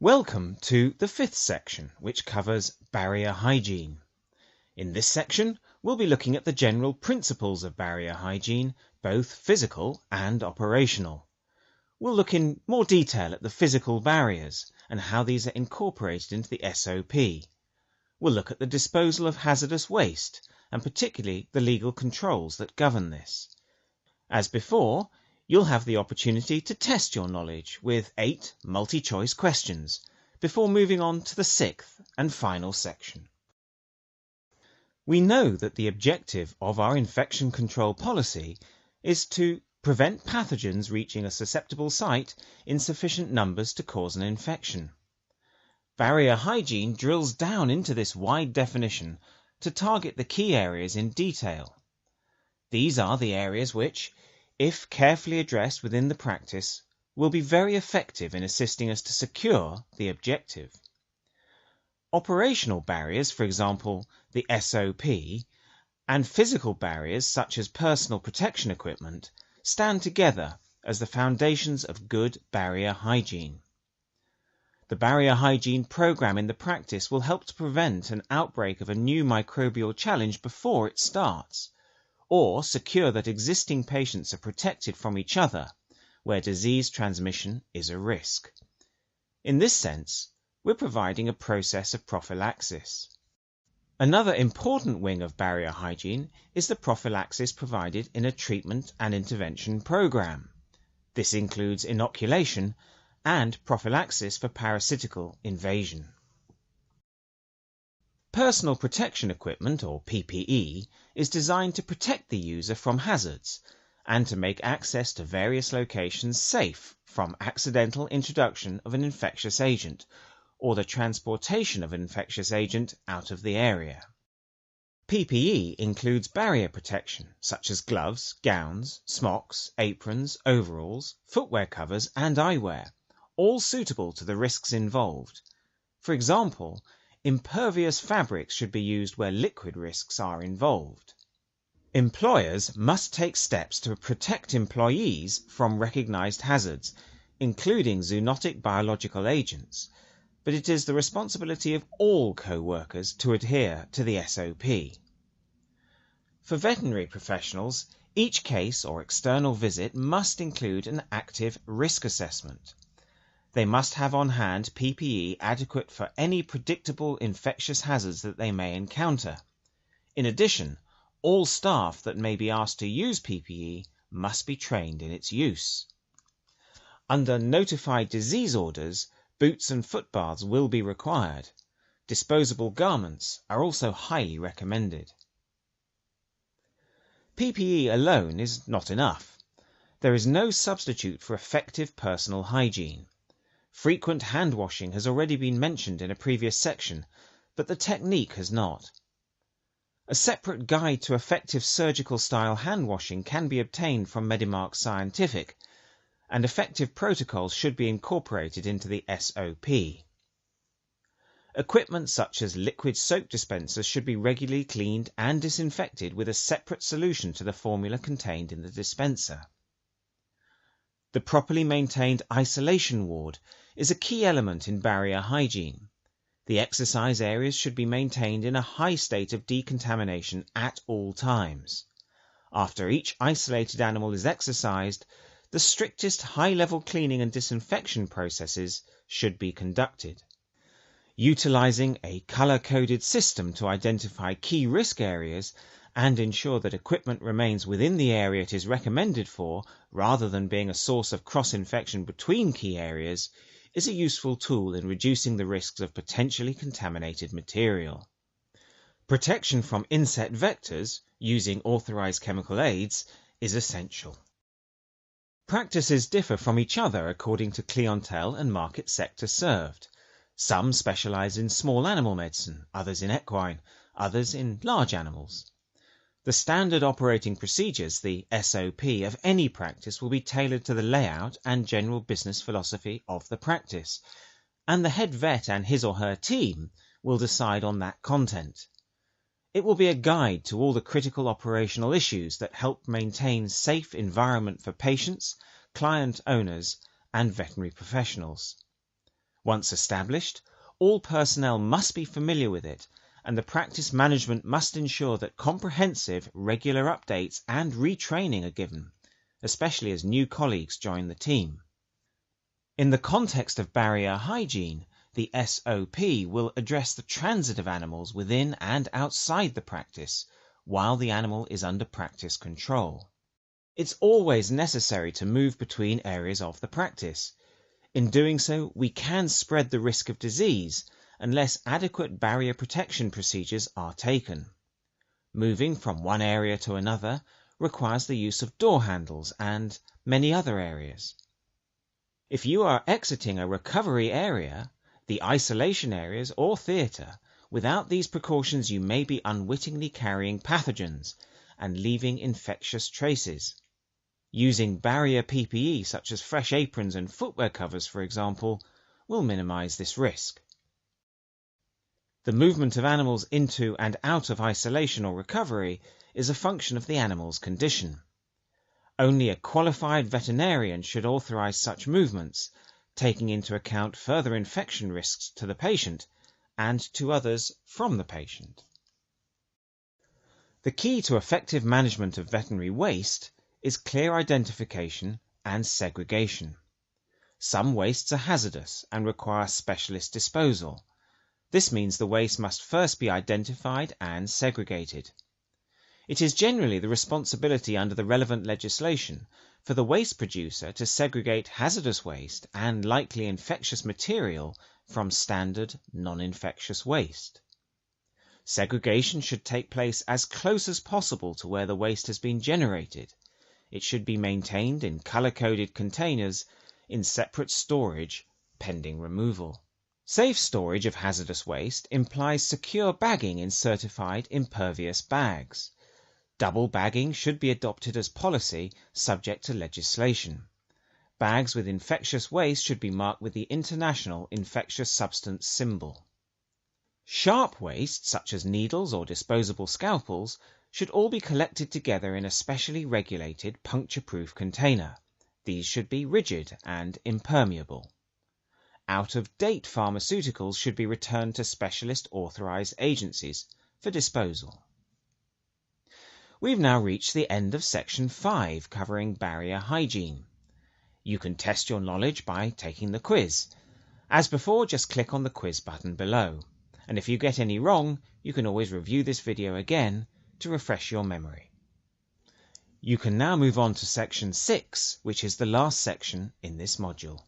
Welcome to the fifth section, which covers barrier hygiene. In this section, we'll be looking at the general principles of barrier hygiene, both physical and operational. We'll look in more detail at the physical barriers and how these are incorporated into the SOP. We'll look at the disposal of hazardous waste, and particularly the legal controls that govern this. As before, you'll have the opportunity to test your knowledge with 8 multi-choice questions before moving on to the 6th and final section. We know that the objective of our infection control policy is to prevent pathogens reaching a susceptible site in sufficient numbers to cause an infection. Barrier hygiene drills down into this wide definition to target the key areas in detail. These are the areas which, if carefully addressed within the practice, will be very effective in assisting us to secure the objective. Operational barriers, for example, the SOP, and physical barriers such as personal protection equipment, stand together as the foundations of good barrier hygiene. The barrier hygiene program in the practice will help to prevent an outbreak of a new microbial challenge before it starts, or secure that existing patients are protected from each other where disease transmission is a risk. In this sense, we're providing a process of prophylaxis. Another important wing of barrier hygiene is the prophylaxis provided in a treatment and intervention program. This includes inoculation and prophylaxis for parasitical invasion. Personal protection equipment, or PPE, is designed to protect the user from hazards and to make access to various locations safe from accidental introduction of an infectious agent or the transportation of an infectious agent out of the area. PPE includes barrier protection, such as gloves, gowns, smocks, aprons, overalls, footwear covers and eyewear, all suitable to the risks involved. For example, impervious fabrics should be used where liquid risks are involved. Employers must take steps to protect employees from recognized hazards, including zoonotic biological agents, but it is the responsibility of all co-workers to adhere to the SOP. For veterinary professionals, each case or external visit must include an active risk assessment. They must have on hand PPE adequate for any predictable infectious hazards that they may encounter. In addition, all staff that may be asked to use PPE must be trained in its use. Under notified disease orders, boots and foot baths will be required. Disposable garments are also highly recommended. PPE alone is not enough. There is no substitute for effective personal hygiene. Frequent hand washing has already been mentioned in a previous section, but the technique has not. A separate guide to effective surgical-style hand washing can be obtained from Medimark Scientific, and effective protocols should be incorporated into the SOP. Equipment such as liquid soap dispensers should be regularly cleaned and disinfected with a separate solution to the formula contained in the dispenser. The properly maintained isolation ward is a key element in barrier hygiene. The exercise areas should be maintained in a high state of decontamination at all times. After each isolated animal is exercised, the strictest high-level cleaning and disinfection processes should be conducted. Utilizing a color-coded system to identify key risk areas and ensure that equipment remains within the area it is recommended for, rather than being a source of cross-infection between key areas, is a useful tool in reducing the risks of potentially contaminated material. Protection from insect vectors, using authorized chemical aids, is essential. Practices differ from each other according to clientele and market sector served. Some specialize in small animal medicine, others in equine, others in large animals. The standard operating procedures, the SOP, of any practice will be tailored to the layout and general business philosophy of the practice, and the head vet and his or her team will decide on that content. It will be a guide to all the critical operational issues that help maintain safe environment for patients, client owners, and veterinary professionals. Once established, all personnel must be familiar with it, and the practice management must ensure that comprehensive, regular updates and retraining are given, especially as new colleagues join the team. In the context of barrier hygiene, the SOP will address the transit of animals within and outside the practice, while the animal is under practice control. It's always necessary to move between areas of the practice. In doing so, we can spread the risk of disease unless adequate barrier protection procedures are taken. Moving from one area to another requires the use of door handles and many other areas. If you are exiting a recovery area, the isolation areas or theatre, without these precautions you may be unwittingly carrying pathogens and leaving infectious traces. Using barrier PPE such as fresh aprons and footwear covers, for example, will minimize this risk. The movement of animals into and out of isolation or recovery is a function of the animal's condition. Only a qualified veterinarian should authorize such movements, taking into account further infection risks to the patient and to others from the patient. The key to effective management of veterinary waste is clear identification and segregation. Some wastes are hazardous and require specialist disposal. This means the waste must first be identified and segregated. It is generally the responsibility under the relevant legislation for the waste producer to segregate hazardous waste and likely infectious material from standard non-infectious waste. Segregation should take place as close as possible to where the waste has been generated. It should be maintained in color-coded containers in separate storage pending removal. Safe storage of hazardous waste implies secure bagging in certified impervious bags. Double bagging should be adopted as policy subject to legislation. Bags with infectious waste should be marked with the International Infectious Substance symbol. Sharp waste, such as needles or disposable scalpels, should all be collected together in a specially regulated puncture-proof container. These should be rigid and impermeable. Out-of-date pharmaceuticals should be returned to specialist authorized agencies for disposal. We've now reached the end of Section 5 covering barrier hygiene. You can test your knowledge by taking the quiz. As before, just click on the quiz button below. And if you get any wrong, you can always review this video again to refresh your memory. You can now move on to Section 6, which is the last section in this module.